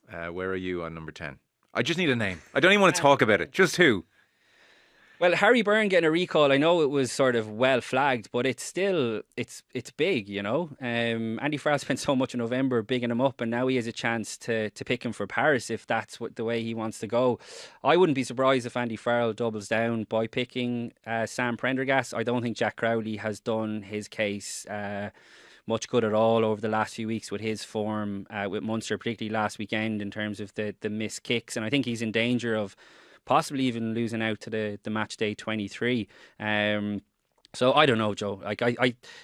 Where are you on number 10? I just need a name. I don't even want to talk about it. Just who? Well, Harry Byrne getting a recall, I know it was sort of well flagged, but it's still it's big, you know. Andy Farrell spent so much in November bigging him up, and now he has a chance to pick him for Paris if that's what the way he wants to go. I wouldn't be surprised if Andy Farrell doubles down by picking Sam Prendergast. I don't think Jack Crowley has done his case much good at all over the last few weeks with his form with Munster, particularly last weekend in terms of the missed kicks, and I think he's in danger of possibly even losing out to the match day 23. So I don't know, Joe. Like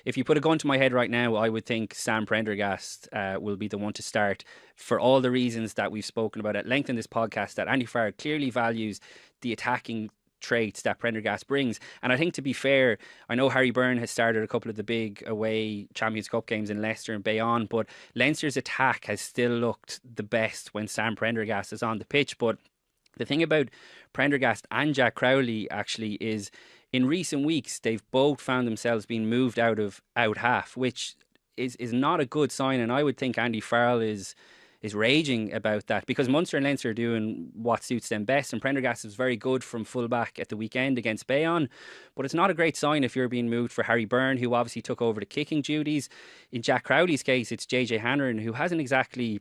if you put a gun to my head right now, I would think Sam Prendergast will be the one to start for all the reasons that we've spoken about at length in this podcast. That Andy Farrell clearly values the attacking traits that Prendergast brings. And I think, to be fair, I know Harry Byrne has started a couple of the big away Champions Cup games in Leicester and Bayonne, but Leinster's attack has still looked the best when Sam Prendergast is on the pitch. But the thing about Prendergast and Jack Crowley actually is in recent weeks they've both found themselves being moved out of out half, which is not a good sign. And I would think Andy Farrell is raging about that because Munster and Leinster are doing what suits them best, and Prendergast was very good from fullback at the weekend against Bayonne. But it's not a great sign if you're being moved for Harry Byrne, who obviously took over the kicking duties. In Jack Crowley's case, it's JJ Hanrahan, who hasn't exactly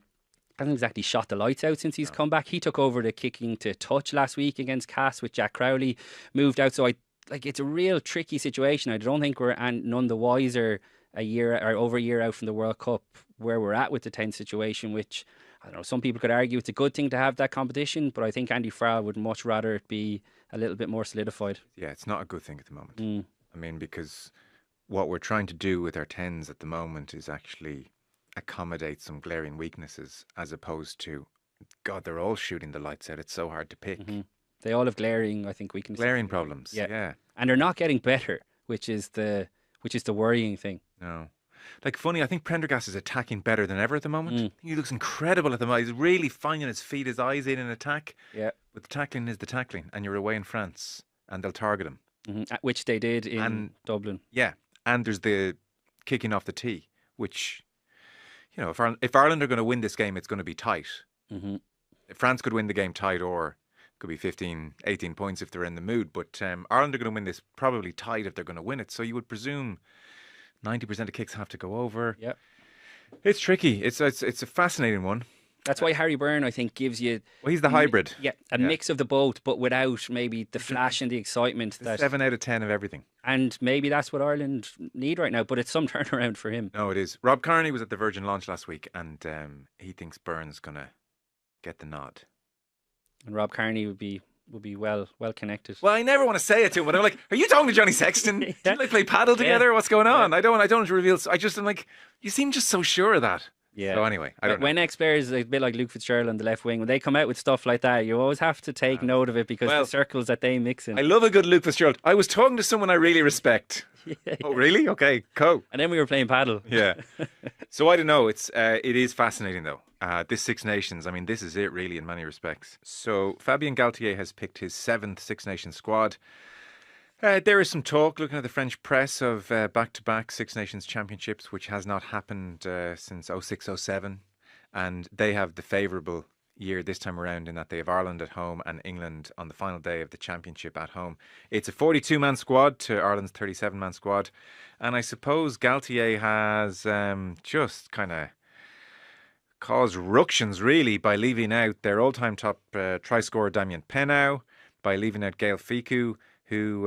shot the lights out since he's come back. He took over the kicking to touch last week against Cass with Jack Crowley moved out. So it's a real tricky situation. I don't think we're none the wiser a year or over a year out from the World Cup where we're at with the 10 situation, which I don't know, some people could argue it's a good thing to have that competition, but I think Andy Farrell would much rather it be a little bit more solidified. Yeah, it's not a good thing at the moment. I mean, because what we're trying to do with our 10s at the moment is actually accommodate some glaring weaknesses as opposed to, God, they're all shooting the lights out. It's so hard to pick. They all have glaring, I think, weaknesses. Glaring problems, yeah. And they're not getting better, which is the worrying thing. No. Like, funny, I think Prendergast is attacking better than ever at the moment. He looks incredible at the moment. He's really finding his feet, his eyes in attack. Yeah. But the tackling is the tackling, and you're away in France, and they'll target him. Which they did in Dublin. Yeah, and there's the kicking off the tee, which, you know, if Ireland are going to win this game, it's going to be tight. If France could win the game tight, or it could be 15, 18 points if they're in the mood. But Ireland are going to win this probably tight if they're going to win it. So you would presume 90% of kicks have to go over. Yep. It's tricky. It's a fascinating one. That's why Harry Byrne, I think, gives you... Well, he's the hybrid. A mix of the both, but without maybe the flash and the excitement. 7 out of 10 of everything. And maybe that's what Ireland need right now, but it's some turnaround for him. No, it is. Rob Kearney was at the Virgin launch last week, and he thinks Byrne's going to get the nod. And Rob Kearney would be well connected. Well, I never want to say it to him, but I'm like, are you talking to Johnny Sexton? Do you like play paddle together? What's going on? I don't reveal. I'm like, you seem just so sure of that. Yeah. So anyway, I don't know. When ex-players, a bit like Luke Fitzgerald on the left wing, when they come out with stuff like that, you always have to take note of it because the circles that they mix in. I love a good Luke Fitzgerald. I was talking to someone I really respect. Oh, really? Okay, cool. And then we were playing paddle. Yeah. So I don't know. It is fascinating though. This Six Nations, I mean, this is it really in many respects. So Fabien Galthié has picked his 7th Six Nations squad. There is some talk, looking at the French press, of back-to-back Six Nations championships, which has not happened since 06-07. And they have the favourable year this time around in that they have Ireland at home and England on the final day of the championship at home. It's a 42-man squad to Ireland's 37-man squad. And I suppose Galthié has just kind of caused ructions, really, by leaving out their all-time top try scorer Damien Penaud, by leaving out Gael Fickou, who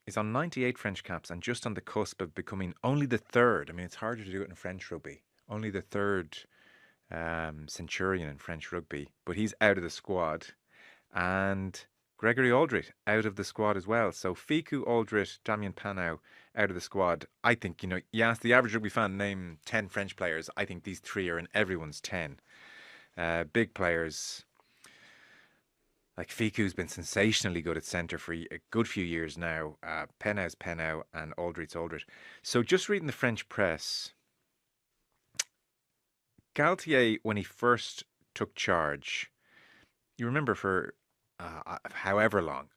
is on 98 French caps and just on the cusp of becoming only the third. I mean, it's harder to do it in French rugby. Only the third centurion in French rugby. But he's out of the squad. And Gregory Alldritt out of the squad as well. So Fickou, Alldritt, Damien Penaud out of the squad. I think, you ask the average rugby fan, name 10 French players. I think these three are in everyone's 10. Big players. Like Fickou's been sensationally good at centre for a good few years now. Penaud's Penaud and Alldritt's Alldritt. So just reading the French press, Galthié, when he first took charge, you remember for however long,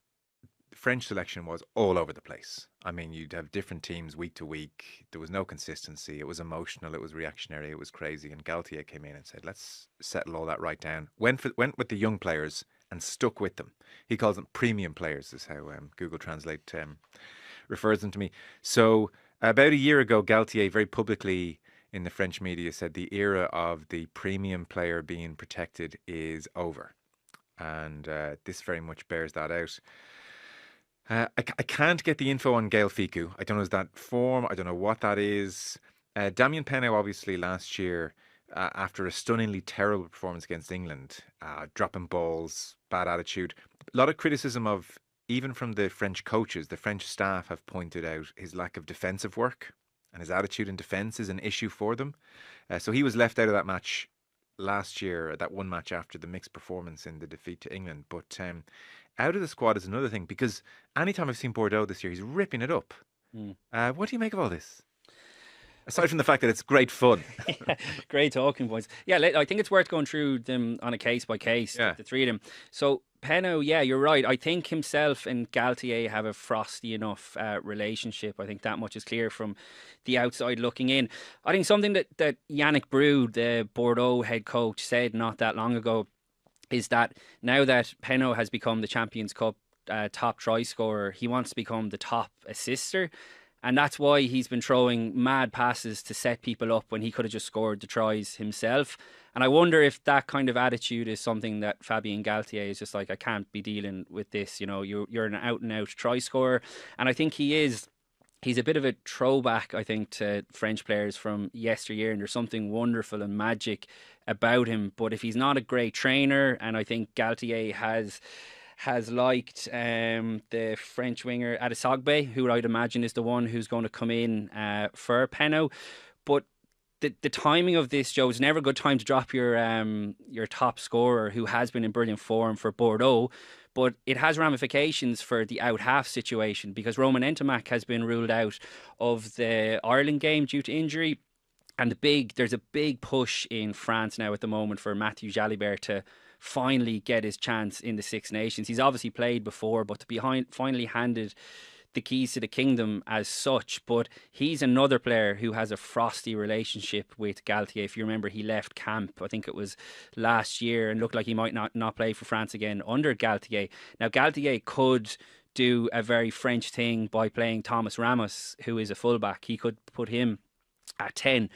French selection was all over the place. I mean, you'd have different teams week to week. There was no consistency. It was emotional. It was reactionary. It was crazy. And Galthié came in and said, let's settle all that right down. Went with the young players and stuck with them. He calls them premium players, is how Google Translate refers them to me. So about a year ago, Galthié very publicly in the French media said the era of the premium player being protected is over. And this very much bears that out. I can't get the info on Gael Fickou. I don't know, is that form? I don't know what that is. Damien Penaud, obviously, last year, after a stunningly terrible performance against England, dropping balls, bad attitude. A lot of criticism of, even from the French coaches, the French staff have pointed out his lack of defensive work, and his attitude in defence is an issue for them. So he was left out of that match last year, that one match after the mixed performance in the defeat to England. But out of the squad is another thing, because anytime I've seen Bordeaux this year, he's ripping it up. What do you make of all this? Aside from the fact that it's great fun. Yeah, great talking points. Yeah, I think it's worth going through them on a case by case, the three of them. So Penaud, yeah, you're right. I think himself and Galthié have a frosty enough relationship. I think that much is clear from the outside looking in. I think something that Yannick Brou, the Bordeaux head coach, said not that long ago is that now that Penaud has become the Champions Cup top try scorer, he wants to become the top assister. And that's why he's been throwing mad passes to set people up when he could have just scored the tries himself. And I wonder if that kind of attitude is something that Fabien Galthié is just like, I can't be dealing with this. You know, you're an out-and-out try scorer. And I think he is. He's a bit of a throwback, I think, to French players from yesteryear, and there's something wonderful and magic about him. But if he's not a great trainer, and I think Galthié has liked the French winger Adesagbe, who I'd imagine is the one who's going to come in for Penaud. But the timing of this, Joe, is never a good time to drop your top scorer, who has been in brilliant form for Bordeaux. But it has ramifications for the out-half situation, because Romain Ntamack has been ruled out of the Ireland game due to injury. And there's a big push in France now at the moment for Mathieu Jalibert to finally get his chance in the Six Nations. He's obviously played before, but to be finally handed the keys to the kingdom as such. But he's another player who has a frosty relationship with Galthié. If you remember, he left camp, I think it was last year, and looked like he might not play for France again under Galthié. Now, Galthié could do a very French thing by playing Thomas Ramos, who is a fullback. He could put him at 10.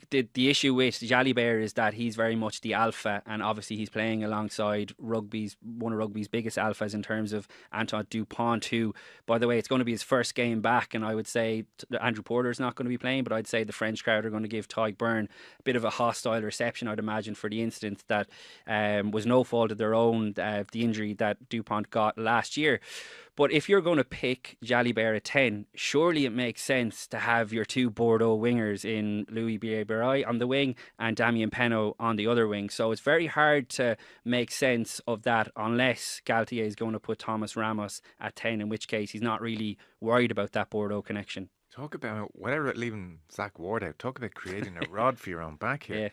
The issue with Jalibert is that he's very much the alpha, and obviously he's playing alongside one of rugby's biggest alphas in terms of Antoine Dupont, who, by the way, it's going to be his first game back, and I would say Andrew Porter's not going to be playing, but I'd say the French crowd are going to give Tadhg Beirne a bit of a hostile reception, I'd imagine, for the incident that was no fault of their own, the injury that Dupont got last year. But if you're going to pick Jalibert at 10, surely it makes sense to have your two Bordeaux wingers in Louis Biébraille on the wing and Damien Penaud on the other wing. So it's very hard to make sense of that unless Galthié is going to put Thomas Ramos at 10, in which case he's not really worried about that Bordeaux connection. Talk about, whatever, leaving Zach Ward out, talk about creating a rod for your own back here. Yeah.